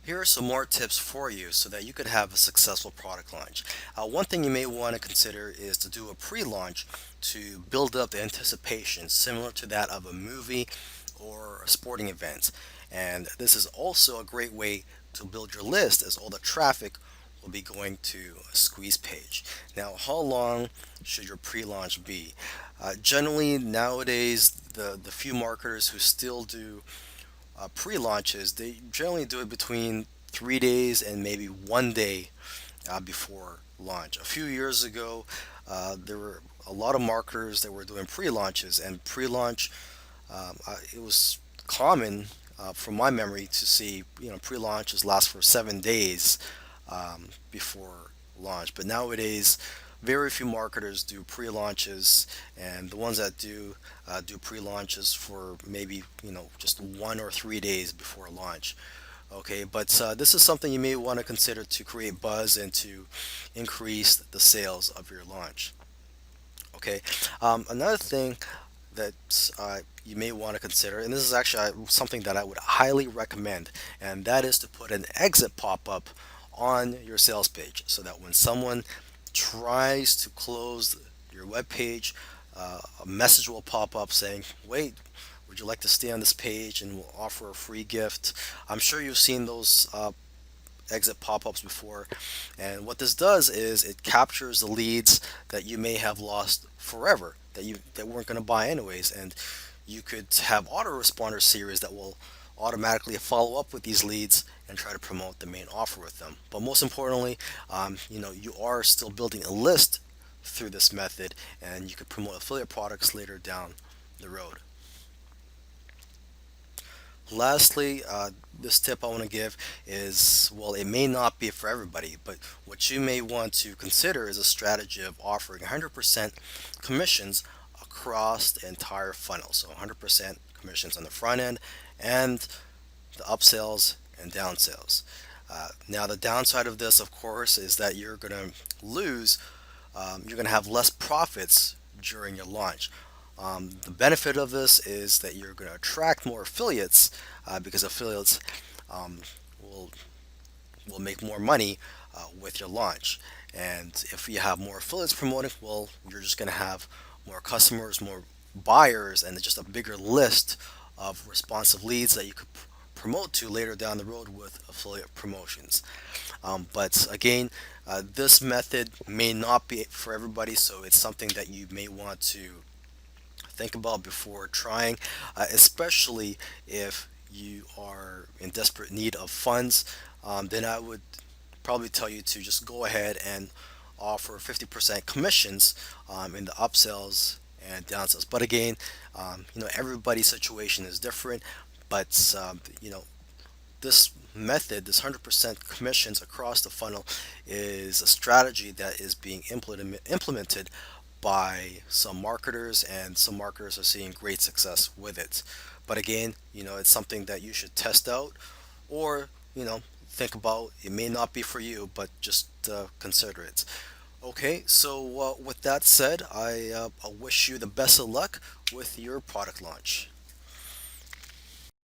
Here are some more tips for you so that you could have a successful product launch. One thing you may want to consider is to do a pre launch to build up the anticipation, similar to that of a movie or a sporting event. And this is also a great way to build your list, as all the traffic will be going to a squeeze page. Now, how long should your pre launch be? Generally, nowadays, the few marketers who still do pre-launches, they generally do it between 3 days and maybe 1 day before launch. A few years ago, there were a lot of marketers that were doing pre-launches, and pre-launch, it was common from my memory to see pre-launches last for 7 days before launch. But nowadays, very few marketers do pre-launches, and the ones that do pre-launches for maybe just 1 or 3 days before launch. Okay, but this is something you may want to consider to create buzz and to increase the sales of your launch. Okay, another thing that you may want to consider, and this is actually something that I would highly recommend, and that is to put an exit pop-up on your sales page so that when someone tries to close your web page, a message will pop up saying, "Wait, would you like to stay on this page and we'll offer a free gift?" I'm sure you've seen those exit pop-ups before, and what this does is it captures the leads that you may have lost forever, that weren't going to buy anyways, and you could have autoresponder series that will automatically follow up with these leads and try to promote the main offer with them. But most importantly, you are still building a list through this method, and you could promote affiliate products later down the road. Lastly, this tip I want to give is, well, it may not be for everybody, but what you may want to consider is a strategy of offering 100% commissions across the entire funnel. So 100% commissions on the front end and the upsells and downsales. Now, the downside of this, of course, is that you're going to have less profits during your launch. The benefit of this is that you're going to attract more affiliates because affiliates um, will will make more money with your launch. And if you have more affiliates promoting, well, you're just going to have more customers, more buyers, and just a bigger list of responsive leads that you could promote to later down the road with affiliate promotions. But again, this method may not be for everybody, so it's something that you may want to think about before trying, especially if you are in desperate need of funds. Then I would probably tell you to just go ahead and offer 50% commissions in the upsells and downsells. But again, everybody's situation is different. But this method, this 100% commissions across the funnel, is a strategy that is being implemented by some marketers, and some marketers are seeing great success with it. But again, it's something that you should test out, or think about. It may not be for you, but just consider it. Okay, so with that said, I wish you the best of luck with your product launch.